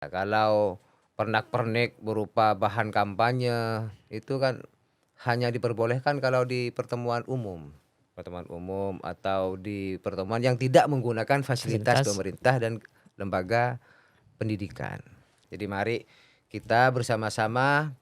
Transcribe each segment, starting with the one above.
Kalau pernak-pernik berupa bahan kampanye itu kan hanya diperbolehkan kalau di pertemuan umum atau di pertemuan yang tidak menggunakan fasilitas Fasilitas. pemerintah dan lembaga pendidikan. Jadi mari kita bersama-sama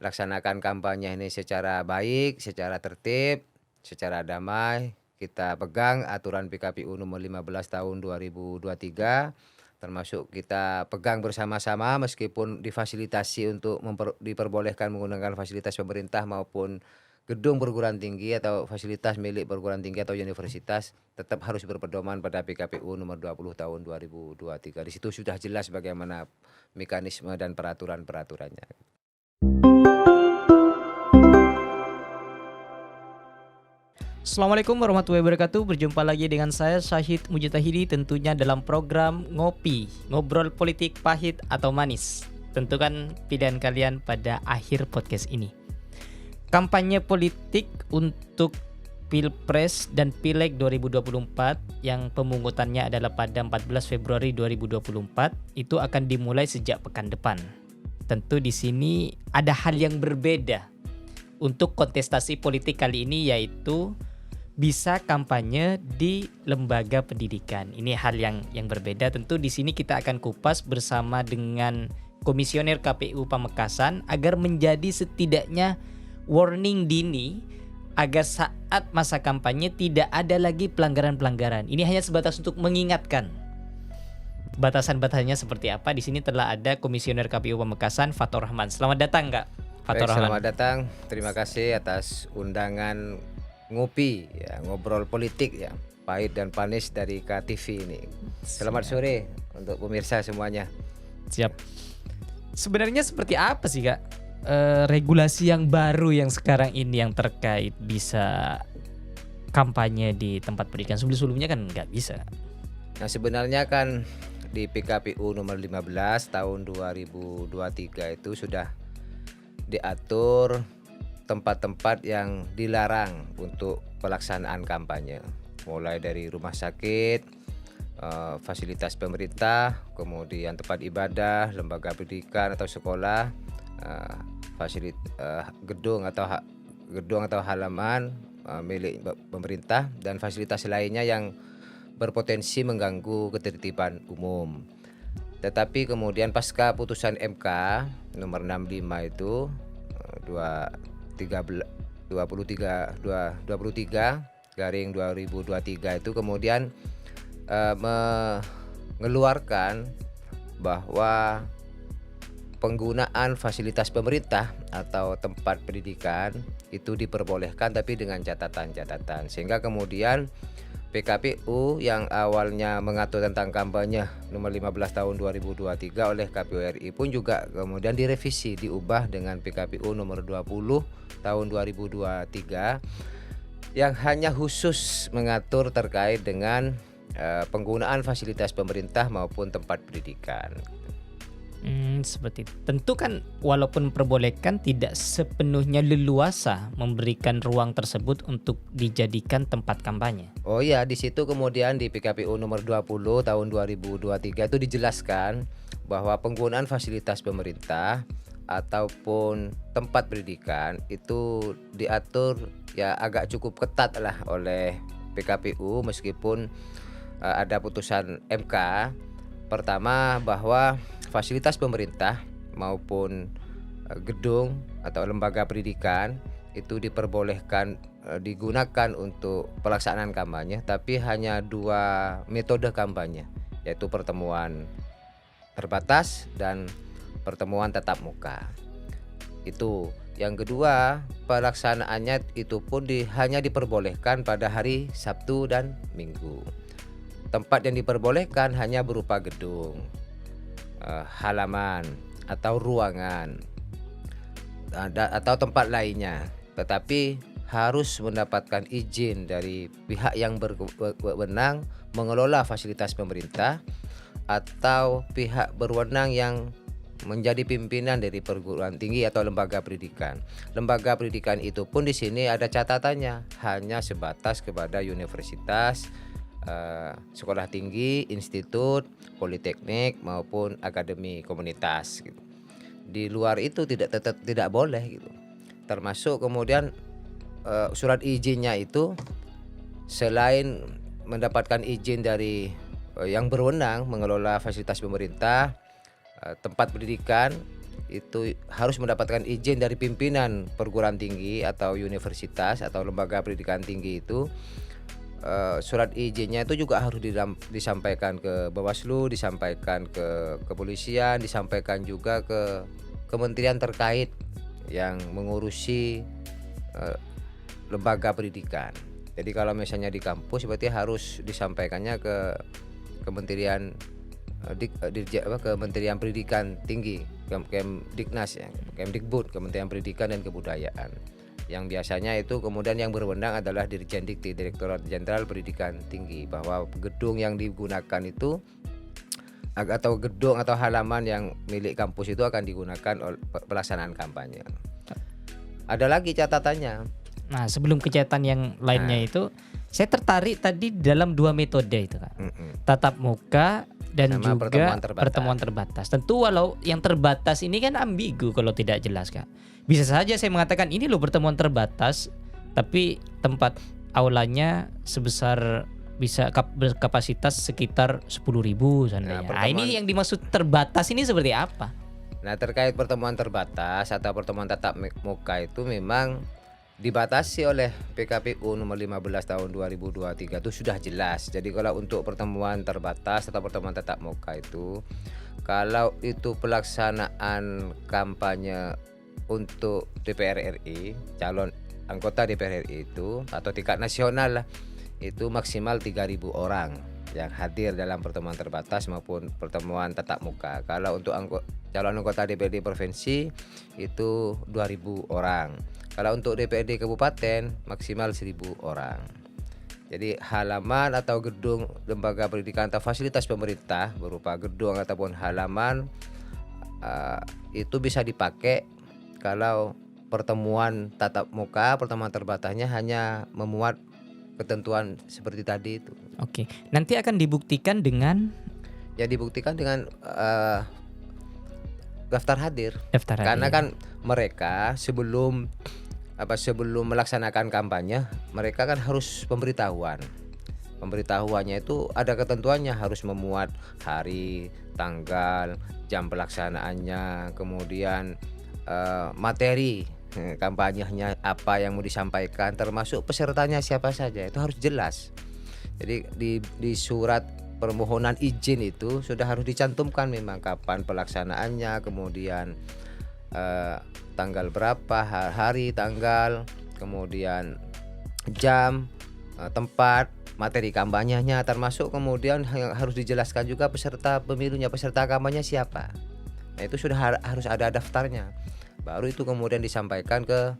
laksanakan kampanye ini secara baik, secara tertib, secara damai. Kita pegang aturan PKPU nomor 15 tahun 2023, termasuk kita pegang bersama-sama meskipun difasilitasi untuk diperbolehkan menggunakan fasilitas pemerintah maupun gedung perguruan tinggi atau fasilitas milik perguruan tinggi atau universitas, tetap harus berpedoman pada PKPU nomor 20 tahun 2023. Di situ sudah jelas bagaimana mekanisme dan peraturan-peraturannya. Assalamualaikum warahmatullahi wabarakatuh. Berjumpa lagi dengan saya Syahid Mujtahidi, tentunya dalam program Ngopi, ngobrol politik pahit atau manis. Tentukan pilihan kalian pada akhir podcast ini. Kampanye politik untuk Pilpres dan Pileg 2024 yang pemungutannya adalah pada 14 Februari 2024 itu akan dimulai sejak pekan depan. Tentu di sini ada hal yang berbeda untuk kontestasi politik kali ini, yaitu bisa kampanye di lembaga pendidikan. Ini hal yang berbeda. Tentu di sini kita akan kupas bersama dengan Komisioner KPU Pamekasan agar menjadi setidaknya warning dini agar saat masa kampanye tidak ada lagi pelanggaran-pelanggaran. Ini hanya sebatas untuk mengingatkan. Batasan-batasannya seperti apa? Di sini telah ada Komisioner KPU Pamekasan, Fathur Rahman. Selamat datang, Kak Fathur Baik, Rahman. selamat datang. Terima kasih atas undangan ngopi, ya, ngobrol politik ya, pahit dan panis dari KTV ini. Selamat sore untuk pemirsa semuanya. Siap. Sebenarnya seperti apa sih, Kak, regulasi yang baru yang sekarang ini yang terkait bisa kampanye di tempat pendidikan? Sebelum-sebelumnya kan nggak bisa. Nah, sebenarnya kan di PKPU nomor 15 tahun 2023 itu sudah diatur tempat-tempat yang dilarang untuk pelaksanaan kampanye, mulai dari rumah sakit, fasilitas pemerintah, kemudian tempat ibadah, lembaga pendidikan atau sekolah, gedung atau halaman milik pemerintah, dan fasilitas lainnya yang berpotensi mengganggu ketertiban umum. Tetapi kemudian pasca putusan MK nomor 65 itu 23/2023 itu kemudian mengeluarkan bahwa penggunaan fasilitas pemerintah atau tempat pendidikan itu diperbolehkan, tapi dengan catatan-catatan, sehingga kemudian PKPU yang awalnya mengatur tentang kampanye nomor 15 tahun 2023 oleh KPU RI pun juga kemudian direvisi, diubah dengan PKPU nomor 20 tahun 2023 yang hanya khusus mengatur terkait dengan penggunaan fasilitas pemerintah maupun tempat pendidikan. Seperti itu. Tentu kan walaupun perbolehkan tidak sepenuhnya leluasa memberikan ruang tersebut untuk dijadikan tempat kampanye. Oh iya, di situ kemudian di PKPU nomor 20 tahun 2023 itu dijelaskan bahwa penggunaan fasilitas pemerintah ataupun tempat pendidikan itu diatur ya agak cukup ketat lah oleh PKPU, meskipun ada putusan MK. Pertama, bahwa fasilitas pemerintah maupun gedung atau lembaga pendidikan itu diperbolehkan digunakan untuk pelaksanaan kampanye, tapi hanya 2 metode kampanye, yaitu pertemuan terbatas dan pertemuan tatap muka. Itu. Yang kedua, pelaksanaannya itu pun hanya diperbolehkan pada hari Sabtu dan Minggu. Tempat yang diperbolehkan hanya berupa gedung, halaman atau ruangan atau tempat lainnya, tetapi harus mendapatkan izin dari pihak yang berwenang mengelola fasilitas pemerintah atau pihak berwenang yang menjadi pimpinan dari perguruan tinggi atau lembaga pendidikan. Lembaga pendidikan itu pun di sini ada catatannya, hanya sebatas kepada universitas, sekolah tinggi, institut, politeknik maupun akademi komunitas gitu. Di luar itu tetap tidak boleh gitu. Termasuk kemudian surat izinnya itu selain mendapatkan izin dari yang berwenang mengelola fasilitas pemerintah, tempat pendidikan itu harus mendapatkan izin dari pimpinan perguruan tinggi atau universitas atau lembaga pendidikan tinggi itu. Surat izinnya itu juga harus disampaikan ke Bawaslu, disampaikan ke kepolisian, disampaikan juga ke kementerian terkait yang mengurusi lembaga pendidikan. Jadi kalau misalnya di kampus berarti harus disampaikannya ke Kementerian Kementerian Pendidikan Tinggi, Kemdiknas ya, Kemdikbud, Kementerian Pendidikan dan Kebudayaan. Yang biasanya itu kemudian yang berwenang adalah Dirjen Dikti, Direktorat Jenderal Pendidikan Tinggi, bahwa gedung yang digunakan itu atau gedung atau halaman yang milik kampus itu akan digunakan oleh pelaksanaan kampanye. Ada lagi catatannya. Nah, sebelum kejahatan yang lainnya itu, saya tertarik tadi dalam 2 metode itu, Kak. Tatap muka dan Sama juga pertemuan terbatas. Tentu walau yang terbatas ini kan ambigu kalau tidak jelas, Kak. Bisa saja saya mengatakan ini loh pertemuan terbatas, tapi tempat aulanya sebesar bisa berkapasitas sekitar 10.000 seandainya. Nah, ini yang dimaksud terbatas ini seperti apa? Nah, terkait pertemuan terbatas atau pertemuan tatap muka itu memang dibatasi oleh PKPU nomor 15 tahun 2023 itu sudah jelas. Jadi kalau untuk pertemuan terbatas atau pertemuan tatap muka itu, kalau itu pelaksanaan kampanye untuk DPR RI, calon anggota DPR RI itu atau tingkat nasional lah, itu maksimal 3.000 orang yang hadir dalam pertemuan terbatas maupun pertemuan tatap muka. Kalau untuk calon anggota DPRD provinsi itu 2.000 orang. Kalau untuk DPRD kabupaten maksimal 1.000 orang. Jadi halaman atau gedung lembaga pendidikan atau fasilitas pemerintah berupa gedung ataupun halaman itu bisa dipakai kalau pertemuan tatap muka, pertemuan terbatasnya hanya memuat ketentuan seperti tadi itu. Oke, nanti akan dibuktikan dengan? Ya dibuktikan dengan daftar hadir. Karena kan mereka sebelum melaksanakan kampanye, mereka kan harus pemberitahuan. Pemberitahuannya itu ada ketentuannya, harus memuat hari, tanggal, jam pelaksanaannya, kemudian materi kampanyenya apa yang mau disampaikan, termasuk pesertanya siapa saja, itu harus jelas. Jadi di surat permohonan izin itu sudah harus dicantumkan memang kapan pelaksanaannya, kemudian tanggal berapa, hari, tanggal, kemudian jam, tempat, materi kampanyenya, termasuk kemudian yang harus dijelaskan juga peserta pemilunya, peserta kampanye siapa. Nah itu sudah harus ada daftarnya. Baru itu kemudian disampaikan ke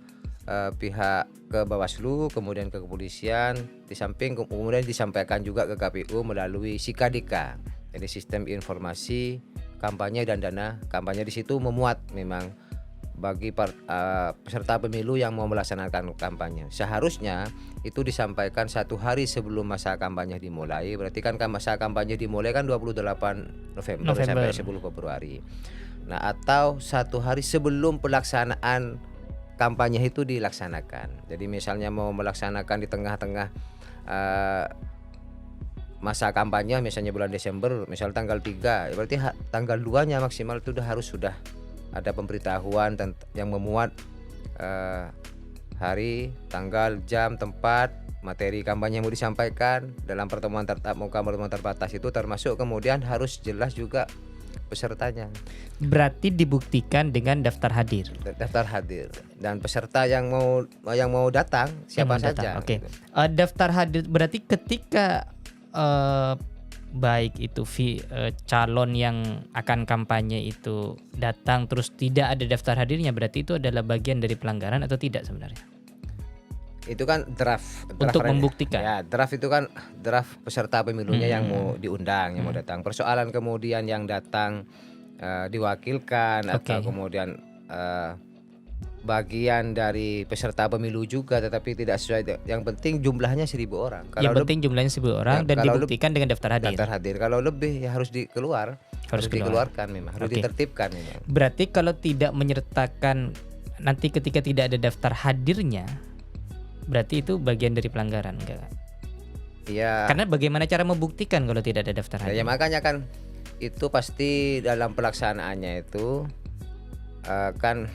ke Bawaslu, kemudian ke kepolisian, di samping kemudian disampaikan juga ke KPU melalui Sikadika. Jadi sistem informasi kampanye dan dana kampanye. Di situ memuat memang bagi peserta pemilu yang mau melaksanakan kampanye. Seharusnya itu disampaikan 1 hari sebelum masa kampanye dimulai. Berarti kan masa kampanye dimulai kan 28 November. Sampai 10 Februari. Nah, atau 1 hari sebelum pelaksanaan kampanye itu dilaksanakan. Jadi misalnya mau melaksanakan di tengah-tengah masa kampanye, misalnya bulan Desember, misal tanggal 3, berarti tanggal 2-nya maksimal itu sudah ada pemberitahuan yang memuat hari, tanggal, jam, tempat, materi kampanye yang mau disampaikan dalam pertemuan tatap muka, pertemuan terbatas itu, termasuk kemudian harus jelas juga pesertanya. Berarti dibuktikan dengan daftar hadir. Daftar hadir dan peserta yang mau datang siapa saja. Oke. Daftar hadir berarti ketika baik itu calon yang akan kampanye itu datang terus tidak ada daftar hadirnya, berarti itu adalah bagian dari pelanggaran atau tidak sebenarnya? Itu kan draft untuk membuktikan. Ya, draft itu kan draft peserta pemilunya yang mau diundang, yang mau datang. Persoalan kemudian yang datang diwakilkan atau kemudian bagian dari peserta pemilu juga, tetapi tidak sesuai. Yang penting jumlahnya 1.000 orang. Yang penting jumlahnya 1.000 orang Ya, dan kalau dibuktikan dengan daftar hadir. daftar hadir. Kalau lebih ya harus harus dikeluarkan memang, harus Oke. ditertibkan memang. Berarti kalau tidak menyertakan nanti ketika tidak ada daftar hadirnya, berarti itu bagian dari pelanggaran enggak? Ya, Karena bagaimana cara membuktikan kalau tidak ada daftar ya hadir? makanya kan itu pasti dalam pelaksanaannya itu kan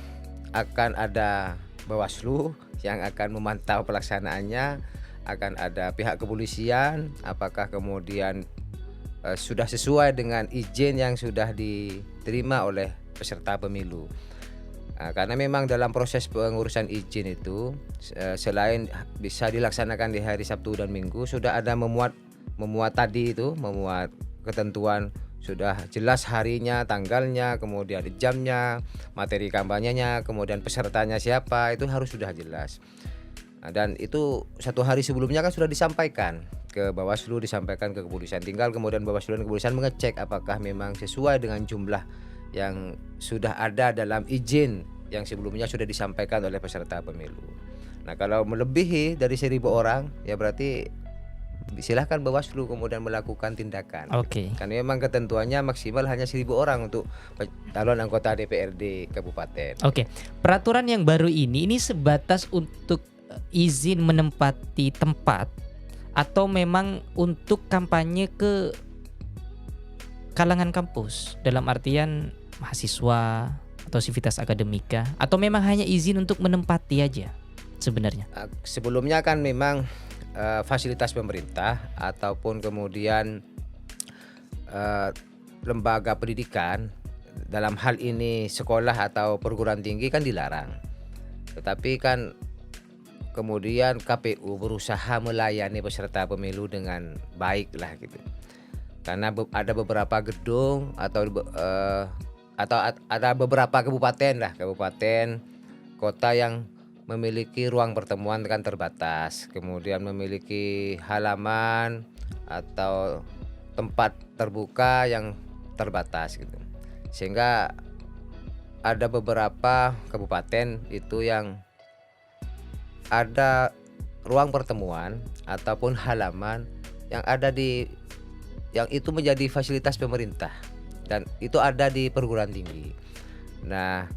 akan ada Bawaslu yang akan memantau pelaksanaannya, akan ada pihak kepolisian, apakah kemudian sudah sesuai dengan izin yang sudah diterima oleh peserta pemilu. Karena memang dalam proses pengurusan izin itu selain bisa dilaksanakan di hari Sabtu dan Minggu, sudah ada memuat ketentuan, sudah jelas harinya, tanggalnya, kemudian jamnya, materi kampanyenya, kemudian pesertanya siapa, itu harus sudah jelas. Dan itu 1 hari sebelumnya kan sudah disampaikan ke Bawaslu, disampaikan ke kepolisian. Tinggal kemudian Bawaslu dan kepolisian mengecek apakah memang sesuai dengan jumlah yang sudah ada dalam izin yang sebelumnya sudah disampaikan oleh peserta pemilu. Nah, kalau melebihi dari 1.000 orang, ya berarti silahkan Bawaslu kemudian melakukan tindakan. Oke. Karena memang ketentuannya maksimal hanya 1.000 orang untuk calon anggota DPRD kabupaten. Oke. Peraturan yang baru ini sebatas untuk izin menempati tempat atau memang untuk kampanye ke kalangan kampus dalam artian mahasiswa atau sivitas akademika, atau memang hanya izin untuk menempati aja sebenarnya? Sebelumnya kan memang fasilitas pemerintah ataupun kemudian lembaga pendidikan, dalam hal ini sekolah atau perguruan tinggi kan dilarang. Tetapi kan kemudian KPU berusaha melayani peserta pemilu dengan baik lah gitu. Karena ada beberapa gedung atau ada beberapa kabupaten kota yang memiliki ruang pertemuan kan terbatas, kemudian memiliki halaman atau tempat terbuka yang terbatas gitu. Sehingga ada beberapa kabupaten itu yang ada ruang pertemuan ataupun halaman yang itu menjadi fasilitas pemerintah dan itu ada di perguruan tinggi. Nah,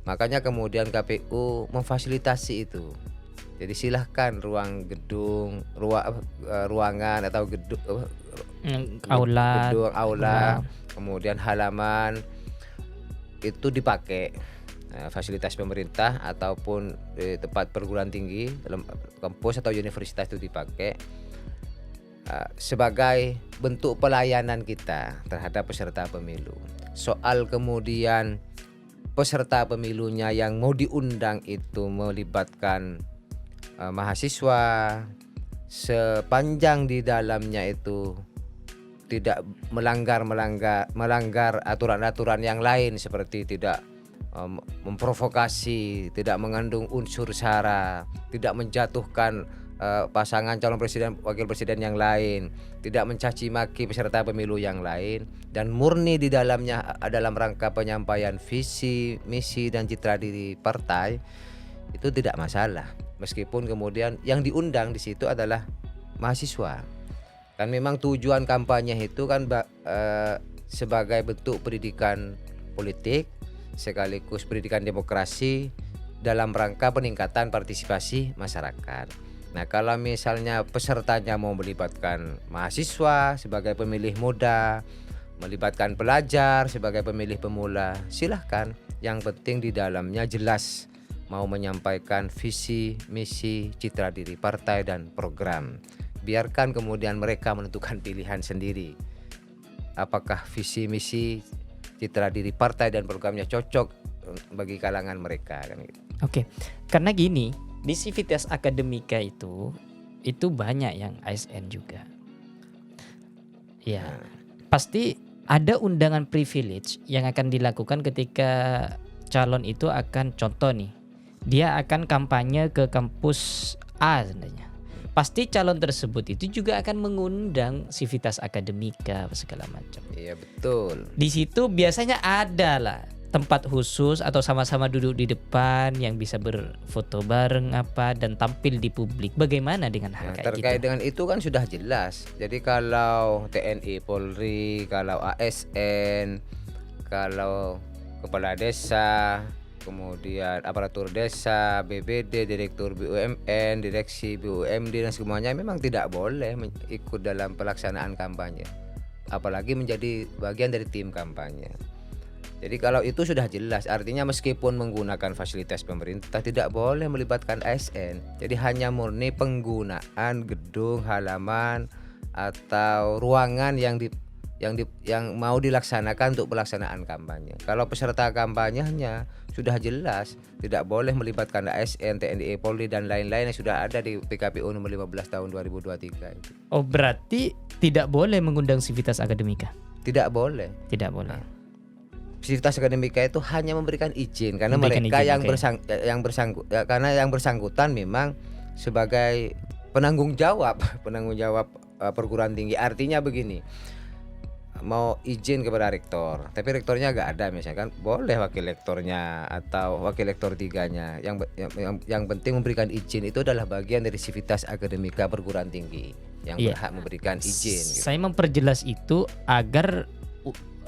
makanya kemudian KPU memfasilitasi itu. Jadi silahkan ruangan atau aula, kemudian halaman itu dipakai fasilitas pemerintah ataupun di tempat perguruan tinggi, dalam kampus atau universitas itu dipakai sebagai bentuk pelayanan kita terhadap peserta pemilu. Soal kemudian peserta pemilunya yang mau diundang itu melibatkan mahasiswa, sepanjang di dalamnya itu tidak melanggar aturan-aturan yang lain seperti tidak memprovokasi, tidak mengandung unsur sara, tidak menjatuhkan pasangan calon presiden wakil presiden yang lain, tidak mencaci maki peserta pemilu yang lain, dan murni di dalamnya dalam rangka penyampaian visi, misi dan citra diri partai, itu tidak masalah. Meskipun kemudian yang diundang di situ adalah mahasiswa. Kan memang tujuan kampanye itu kan sebagai bentuk pendidikan politik sekaligus pendidikan demokrasi dalam rangka peningkatan partisipasi masyarakat. Nah, kalau misalnya pesertanya mau melibatkan mahasiswa sebagai pemilih muda, melibatkan pelajar sebagai pemilih pemula, silahkan. Yang penting di dalamnya jelas mau menyampaikan visi, misi, citra diri partai dan program. Biarkan kemudian mereka menentukan pilihan sendiri. Apakah visi, misi, citra diri partai dan programnya cocok bagi kalangan mereka kan gitu. Oke. Karena gini, di Sivitas Akademika itu banyak yang ASN juga. Ya, pasti ada undangan privilege yang akan dilakukan ketika calon itu akan, contoh nih, dia akan kampanye ke kampus A sebenarnya. Pasti calon tersebut itu juga akan mengundang Sivitas Akademika segala macam. Iya betul. Di situ biasanya ada lah tempat khusus atau sama-sama duduk di depan yang bisa berfoto bareng apa dan tampil di publik. Bagaimana dengan hal Nah, kayak terkait gitu? dengan itu kan sudah jelas. Jadi kalau TNI, Polri, kalau ASN, kalau kepala desa, kemudian aparatur desa, BPD, direktur BUMN, direksi BUMD dan semuanya memang tidak boleh ikut dalam pelaksanaan kampanye. Apalagi menjadi bagian dari tim kampanye. Jadi kalau itu sudah jelas, artinya meskipun menggunakan fasilitas pemerintah tidak boleh melibatkan ASN. Jadi hanya murni penggunaan gedung, halaman atau ruangan yang mau dilaksanakan untuk pelaksanaan kampanye. Kalau peserta kampanyenya sudah jelas tidak boleh melibatkan ASN, TNI, Polri dan lain-lain yang sudah ada di PKPU nomor 15 tahun 2023 itu. Oh, berarti tidak boleh mengundang sivitas akademika. Tidak boleh. Tidak boleh. Nah, sivitas akademika itu hanya memberikan izin karena Memberikan mereka izin, oke. karena yang bersangkutan memang sebagai penanggung jawab perguruan tinggi. Artinya begini, mau izin kepada rektor, tapi rektornya nggak ada misalkan, boleh wakil rektornya atau wakil rektor tiganya. Yang penting memberikan izin itu adalah bagian dari sivitas akademika perguruan tinggi yang Iya. berhak memberikan izin. Gitu. Saya memperjelas itu agar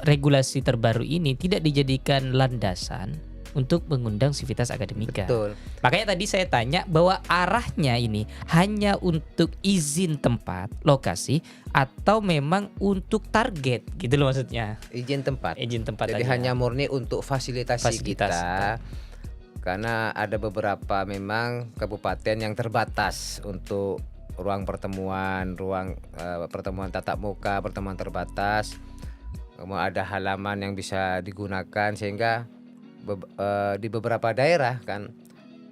regulasi terbaru ini tidak dijadikan landasan untuk mengundang sivitas akademika. Betul. Makanya tadi saya tanya bahwa arahnya ini hanya untuk izin tempat, lokasi, atau memang untuk target gitu loh maksudnya. Izin tempat. Izin tempat Jadi aja. hanya murni untuk fasilitasi Fasilitas, kita. Karena ada beberapa memang kabupaten yang terbatas untuk ruang pertemuan, pertemuan tatap muka, pertemuan terbatas. Kemudian ada halaman yang bisa digunakan sehingga di beberapa daerah kan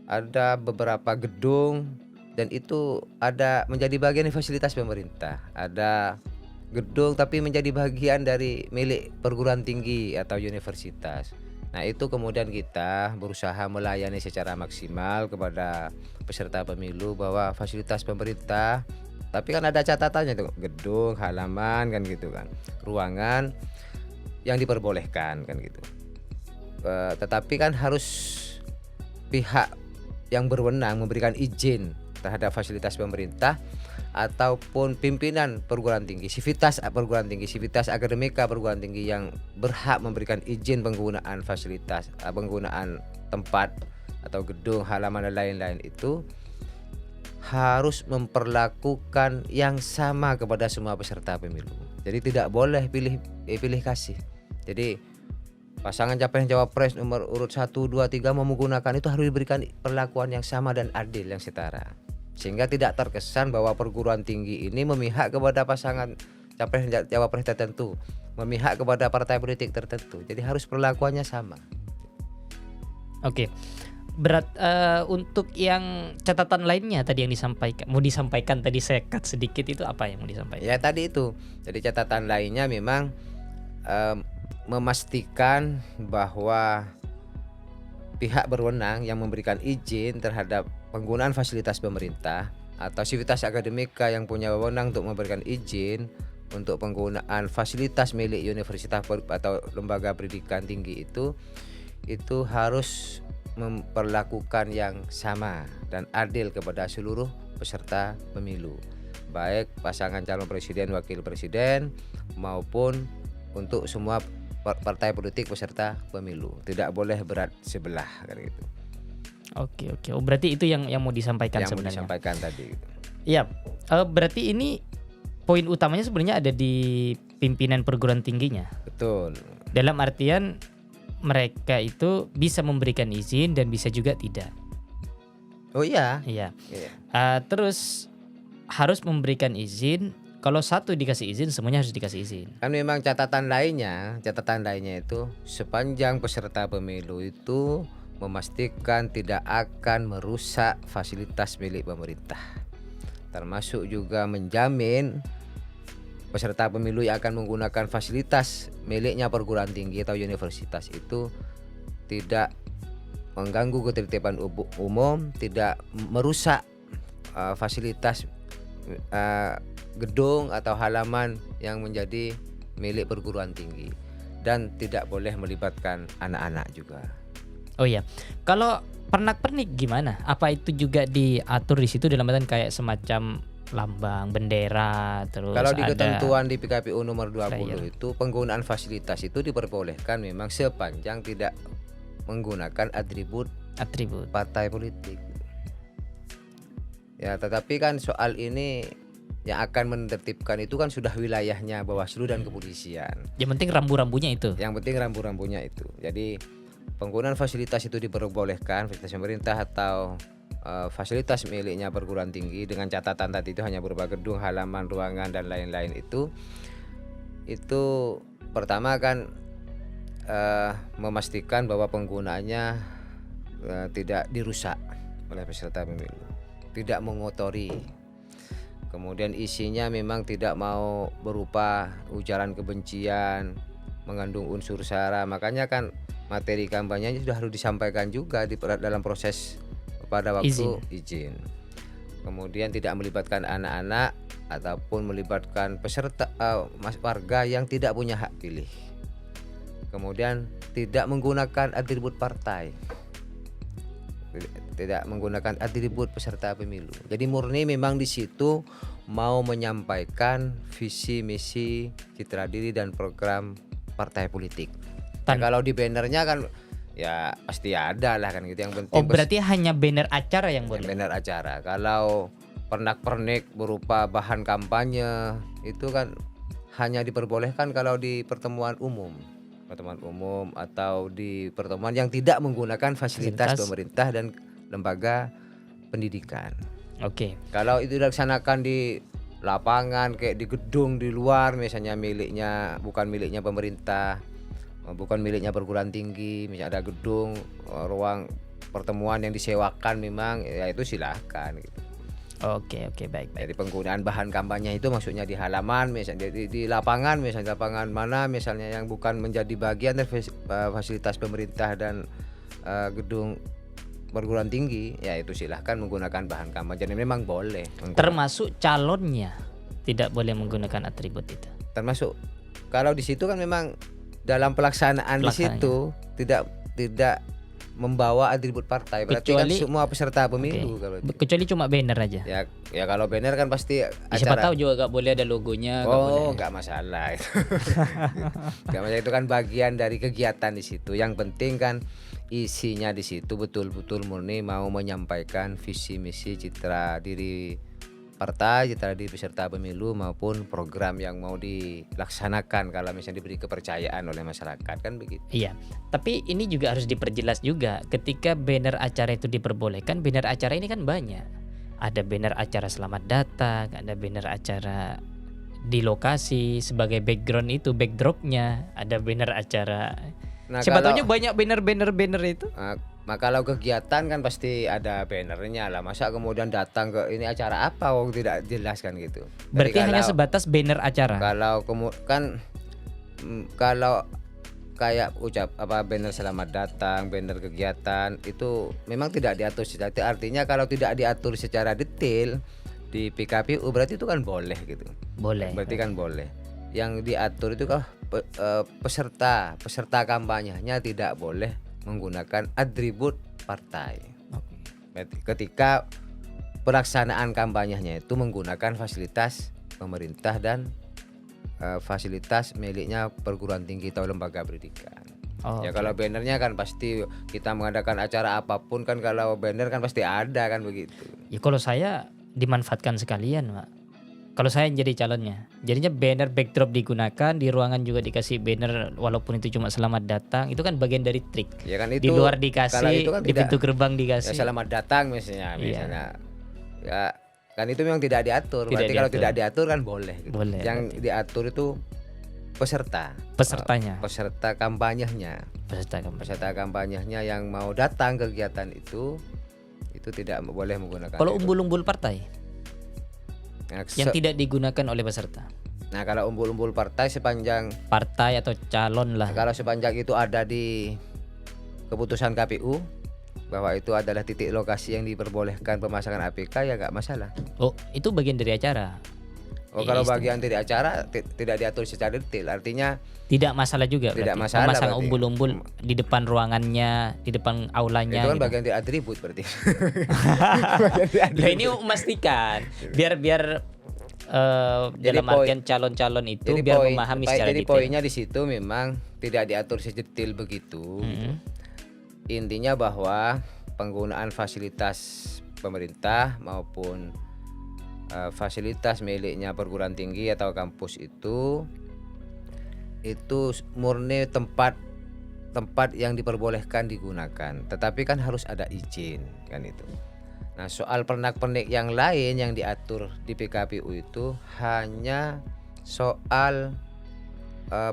ada beberapa gedung dan itu ada menjadi bagian dari fasilitas pemerintah. Ada gedung tapi menjadi bagian dari milik perguruan tinggi atau universitas. Nah, itu kemudian kita berusaha melayani secara maksimal kepada peserta pemilu bahwa fasilitas pemerintah, tapi kan ada catatannya tuh, gedung, halaman kan gitu kan, ruangan yang diperbolehkan kan gitu. Tetapi kan harus pihak yang berwenang memberikan izin terhadap fasilitas pemerintah ataupun pimpinan perguruan tinggi, sivitas perguruan tinggi, sivitas akademika perguruan tinggi yang berhak memberikan izin penggunaan fasilitas, penggunaan tempat atau gedung, halaman dan lain-lain itu harus memperlakukan yang sama kepada semua peserta pemilu. Jadi tidak boleh pilih kasih. Jadi pasangan capres cawapres nomor urut 1, 2, 3 mau menggunakan itu harus diberikan perlakuan yang sama dan adil yang setara. Sehingga tidak terkesan bahwa perguruan tinggi ini memihak kepada pasangan capres cawapres tertentu, memihak kepada partai politik tertentu. Jadi harus perlakuannya sama. Oke. Untuk yang catatan lainnya tadi yang mau disampaikan tadi saya cut sedikit, itu apa yang mau disampaikan? Ya tadi itu. Jadi catatan lainnya memang memastikan bahwa pihak berwenang yang memberikan izin terhadap penggunaan fasilitas pemerintah atau sivitas akademika yang punya wewenang untuk memberikan izin untuk penggunaan fasilitas milik universitas atau lembaga pendidikan tinggi itu harus memperlakukan yang sama dan adil kepada seluruh peserta pemilu, baik pasangan calon presiden, wakil presiden maupun untuk semua partai politik peserta pemilu. Tidak boleh berat sebelah kan gitu. Oke. Oh, berarti itu yang mau disampaikan Yang mau sebenarnya. disampaikan tadi. Iya. Berarti ini poin utamanya sebenarnya ada di pimpinan perguruan tingginya. Betul. Dalam artian mereka itu bisa memberikan izin dan bisa juga tidak. Oh iya. Iya. Iya. Terus harus memberikan izin. Kalau satu dikasih izin, semuanya harus dikasih izin. Kan memang catatan lainnya itu sepanjang peserta pemilu itu memastikan tidak akan merusak fasilitas milik pemerintah. Termasuk juga menjamin peserta pemilu yang akan menggunakan fasilitas miliknya perguruan tinggi atau universitas itu tidak mengganggu ketertiban umum, tidak merusak fasilitas gedung atau halaman yang menjadi milik perguruan tinggi. dan tidak boleh melibatkan anak-anak juga. Oh iya, kalau pernak-pernik gimana? Apa itu juga diatur di situ dalam artian kayak semacam lambang, bendera, terus Kalau di ada ketentuan di PKPU nomor 20 flyer. itu penggunaan fasilitas itu diperbolehkan memang sepanjang tidak menggunakan atribut atribut? partai politik. Ya, tetapi kan soal ini yang akan menertibkan itu kan sudah wilayahnya Bawaslu dan kepolisian. Yang penting rambu-rambunya itu. Yang penting rambu-rambunya itu. Jadi penggunaan fasilitas itu diperbolehkan, fasilitas pemerintah atau fasilitas miliknya perguruan tinggi dengan catatan tadi itu hanya berupa gedung, halaman, ruangan dan lain-lain itu pertama kan memastikan bahwa penggunaannya tidak dirusak oleh peserta pemilu, tidak mengotori. Kemudian isinya memang tidak mau berupa ujaran kebencian, mengandung unsur sara. Makanya kan materi kampanyenya sudah harus disampaikan juga dalam proses pada waktu izin. Kemudian tidak melibatkan anak-anak ataupun melibatkan peserta warga yang tidak punya hak pilih. Kemudian tidak menggunakan atribut partai. Tidak menggunakan atribut peserta pemilu. Jadi murni memang di situ mau menyampaikan visi misi, citra diri dan program partai politik. Ya, kalau di bannernya kan ya pasti ada lah kan gitu. Yang penting berarti hanya banner acara yang boleh. Banner acara. Kalau pernak-pernik berupa bahan kampanye itu kan hanya diperbolehkan kalau di pertemuan umum atau di pertemuan yang tidak menggunakan fasilitas pemerintah dan lembaga pendidikan. Oke. Kalau itu dilaksanakan di lapangan kayak di gedung di luar misalnya bukan miliknya pemerintah, bukan miliknya perguruan tinggi, misalnya ada gedung, ruang pertemuan yang disewakan memang ya itu silahkan gitu. Oke, baik. Jadi penggunaan bahan kampanye itu maksudnya di halaman, misalnya di lapangan, misalnya lapangan mana misalnya yang bukan menjadi bagian dari fasilitas pemerintah dan gedung perguruan tinggi, ya itu silahkan menggunakan bahan kampanye. Jadi memang boleh. Termasuk calonnya tidak boleh menggunakan atribut itu. Termasuk kalau di situ kan memang dalam pelaksanaan di situ tidak membawa atribut partai, berarti kecuali, kan semua peserta pemilu. Kalau kecuali cuma banner aja. Ya kalau banner kan pasti acara. Siapa tahu juga gak boleh ada logonya. Nggak masalah itu. Nggak masalah, itu kan bagian dari kegiatan di situ. Yang penting kan isinya di situ betul-betul murni mau menyampaikan visi misi, citra diri partai, citra diri peserta pemilu maupun program yang mau dilaksanakan kalau misalnya diberi kepercayaan oleh masyarakat, kan begitu. Iya, tapi ini juga harus diperjelas juga ketika banner acara itu diperbolehkan. Banner acara ini kan banyak. Ada banner acara selamat datang, ada banner acara di lokasi sebagai background itu, backdropnya, ada banner acara. Siapa tahunya banyak banner itu. Kalau kegiatan kan pasti ada bannernya lah. Masa kemudian datang ke ini acara apa tidak jelas kan gitu. Berarti hanya sebatas banner acara. Kalau kayak banner selamat datang, banner kegiatan itu memang tidak diatur secara detail. Artinya kalau tidak diatur secara detail di PKPU berarti itu kan boleh gitu. Boleh. Berarti kan boleh. Yang diatur itu kalau peserta kampanyenya tidak boleh menggunakan atribut partai. Ketika pelaksanaan kampanyenya itu menggunakan fasilitas pemerintah dan fasilitas miliknya perguruan tinggi atau lembaga pendidikan. Kalau bannernya kan pasti kita mengadakan acara apapun kan, kalau banner kan pasti ada kan begitu. Ya kalau saya dimanfaatkan sekalian, Pak. Kalau saya jadi calonnya, jadinya banner backdrop digunakan, di ruangan juga dikasih banner walaupun itu cuma selamat datang, itu kan bagian dari trik. Ya kan itu, di luar dikasih, kan di pintu gerbang dikasih. Ya selamat datang misalnya. Ya kan itu memang tidak diatur. Berarti kalau tidak diatur kan boleh. Gitu. Boleh. Yang diatur itu pesertanya. Peserta kampanyenya. Peserta kampanyenya yang mau datang kegiatan itu tidak boleh menggunakan. Kalau umbul-umbul partai yang tidak digunakan oleh peserta. Nah, kalau umbul-umbul partai sepanjang partai atau calon lah. Kalau sepanjang itu ada di keputusan KPU bahwa itu adalah titik lokasi yang diperbolehkan pemasangan APK, ya nggak masalah. Oh, itu bagian dari acara. Oh, kalau istimewa. bagian titik acara tidak diatur secara detail, artinya Tidak masalah juga tidak berarti. masalah Memasang berarti. umbul-umbul di depan ruangannya, di depan aulanya Itu kan gitu. bagian tidak atribut berarti. Lah ini memastikan biar Jadi dalam artian calon-calon itu biar memahami secara jadi detail. poinnya di situ memang tidak diatur sedetail begitu. Gitu. Intinya bahwa penggunaan fasilitas pemerintah maupun fasilitas miliknya perguruan tinggi atau kampus itu murni tempat yang diperbolehkan digunakan, tetapi kan harus ada izin kan itu. Nah, soal pernak-pernik yang lain yang diatur di PKPU itu hanya soal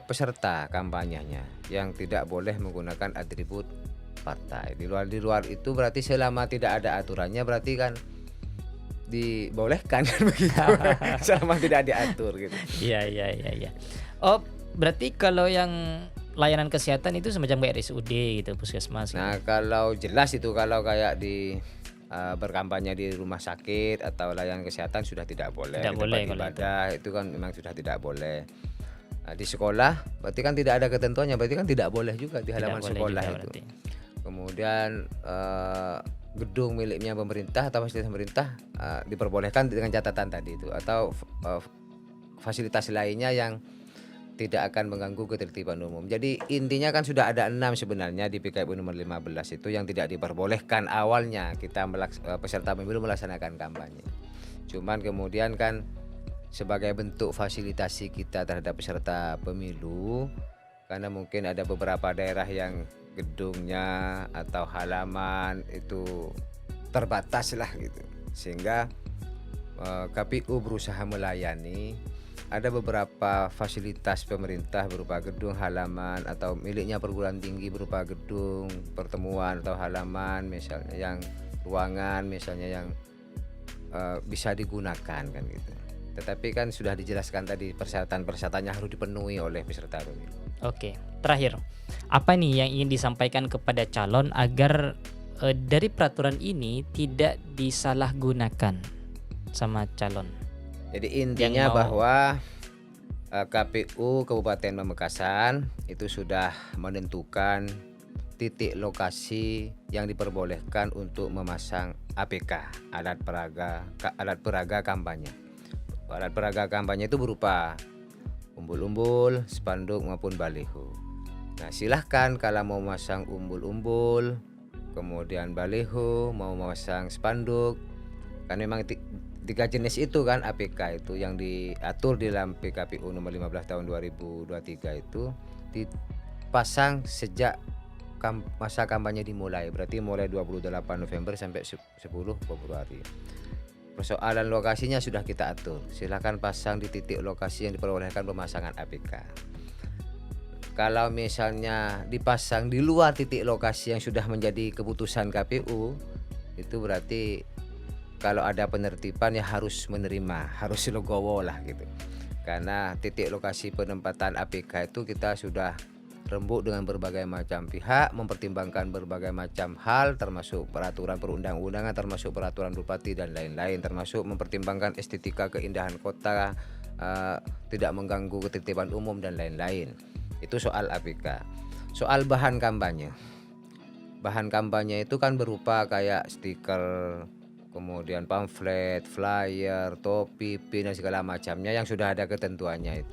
peserta kampanyenya yang tidak boleh menggunakan atribut partai. Di luar itu berarti selama tidak ada aturannya berarti kan dibolehkan kan begitu. Selama tidak diatur gitu. Iya. Oh, berarti kalau yang layanan kesehatan itu semacam kayak RSUD gitu, puskesmas gitu. Nah, kalau jelas itu kalau kayak di berkampanye di rumah sakit atau layanan kesehatan sudah tidak boleh. Tidak Di boleh tempat kalau ibadah itu kan memang sudah tidak boleh. Nah, di sekolah berarti kan tidak ada ketentuannya, berarti kan tidak boleh juga di halaman boleh sekolah juga itu. berarti. Kemudian gedung miliknya pemerintah atau fasilitas pemerintah diperbolehkan dengan catatan tadi itu, atau fasilitas lainnya yang tidak akan mengganggu ketertiban umum. Jadi intinya kan sudah ada 6 sebenarnya di PKPU nomor 15 itu yang tidak diperbolehkan awalnya kita peserta pemilu melaksanakan kampanye. Cuman kemudian kan sebagai bentuk fasilitasi kita terhadap peserta pemilu, karena mungkin ada beberapa daerah yang gedungnya atau halaman itu terbatas lah gitu, sehingga KPU berusaha melayani. Ada beberapa fasilitas pemerintah berupa gedung, halaman, atau miliknya perguruan tinggi berupa gedung, pertemuan atau halaman misalnya, yang ruangan misalnya yang bisa digunakan kan gitu. Tetapi kan sudah dijelaskan tadi persyaratan-persyaratannya harus dipenuhi oleh peserta pemilu. Oke, terakhir, apa nih yang ingin disampaikan kepada calon agar dari peraturan ini tidak disalahgunakan sama calon? Jadi intinya mau- bahwa KPU Kabupaten Pamekasan itu sudah menentukan titik lokasi yang diperbolehkan untuk memasang APK, alat peraga kampanye. Alat peraga kampanye itu berupa umbul-umbul, spanduk maupun baliho. Nah, silahkan kalau mau memasang umbul-umbul, kemudian baliho, mau memasang spanduk, kan memang tiga jenis itu kan APK itu yang diatur di dalam PKPU nomor 15 tahun 2023 itu dipasang sejak masa kampanye dimulai, berarti mulai 28 November sampai 10 Februari. Persoalan lokasinya sudah kita atur, silakan pasang di titik lokasi yang diperbolehkan pemasangan APK. Kalau misalnya dipasang di luar titik lokasi yang sudah menjadi keputusan KPU, itu berarti kalau ada penertiban ya harus menerima, harus legowo lah gitu. Karena titik lokasi penempatan APK itu kita sudah rembuk dengan berbagai macam pihak, mempertimbangkan berbagai macam hal, termasuk peraturan perundang-undangan, termasuk peraturan bupati dan lain-lain, termasuk mempertimbangkan estetika keindahan kota, tidak mengganggu ketertiban umum dan lain-lain. Itu soal APK. Soal bahan kampanye. Bahan kampanye itu kan berupa kayak stiker, kemudian pamflet, flyer, topi, pin dan segala macamnya yang sudah ada ketentuannya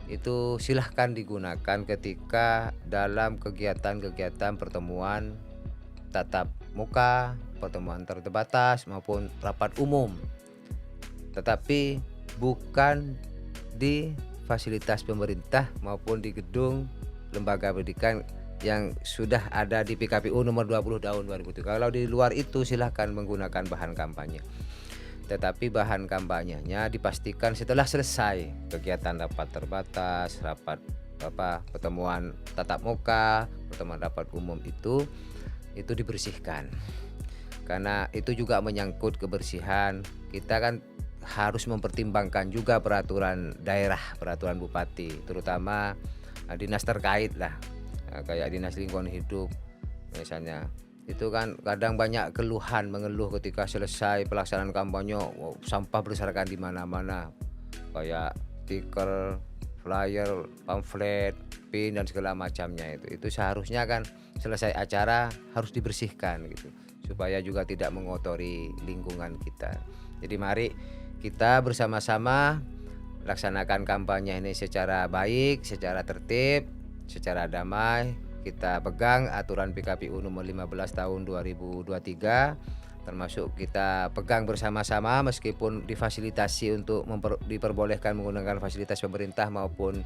itu silahkan digunakan ketika dalam kegiatan-kegiatan pertemuan tatap muka, pertemuan terbatas maupun rapat umum. Tetapi bukan di fasilitas pemerintah maupun di gedung lembaga pendidikan yang sudah ada di PKPU nomor 20 tahun 2003. Kalau di luar itu silahkan menggunakan bahan kampanye. Tetapi bahan kampanyenya dipastikan setelah selesai kegiatan rapat terbatas, pertemuan tatap muka, pertemuan rapat umum itu dibersihkan. Karena itu juga menyangkut kebersihan. Kita kan harus mempertimbangkan juga peraturan daerah, peraturan bupati, terutama dinas terkait lah, kayak dinas lingkungan hidup misalnya. Itu kan kadang banyak mengeluh ketika selesai pelaksanaan kampanye, sampah berserakan di mana-mana. kayak stiker, flyer, pamflet, pin dan segala macamnya itu seharusnya kan selesai acara harus dibersihkan gitu supaya juga tidak mengotori lingkungan kita. Jadi mari kita bersama-sama laksanakan kampanye ini secara baik, secara tertib, secara damai. Kita pegang aturan PKPU nomor 15 tahun 2023, termasuk kita pegang bersama-sama meskipun difasilitasi untuk diperbolehkan menggunakan fasilitas pemerintah maupun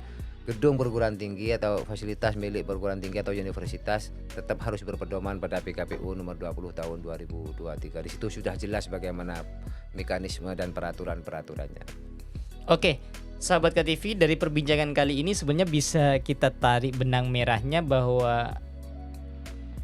gedung perguruan tinggi atau fasilitas milik perguruan tinggi atau universitas, tetap harus berpedoman pada PKPU nomor 20 tahun 2023. Di situ sudah jelas bagaimana mekanisme dan peraturan-peraturannya. Oke, sahabat KTV, dari perbincangan kali ini sebenarnya bisa kita tarik benang merahnya bahwa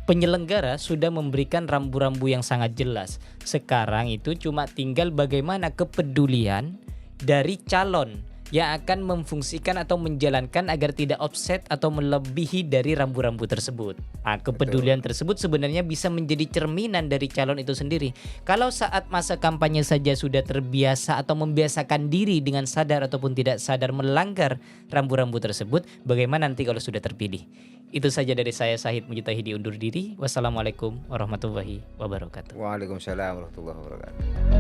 penyelenggara sudah memberikan rambu-rambu yang sangat jelas. Sekarang itu cuma tinggal bagaimana kepedulian dari calon yang akan memfungsikan atau menjalankan agar tidak offset atau melebihi dari rambu-rambu tersebut. Nah, kepedulian tersebut sebenarnya bisa menjadi cerminan dari calon itu sendiri. Kalau saat masa kampanye saja sudah terbiasa atau membiasakan diri dengan sadar ataupun tidak sadar melanggar rambu-rambu tersebut, bagaimana nanti kalau sudah terpilih? Itu saja dari saya, Syahid Mujtahidi, undur diri. Wassalamualaikum warahmatullahi wabarakatuh. Waalaikumsalam warahmatullahi wabarakatuh.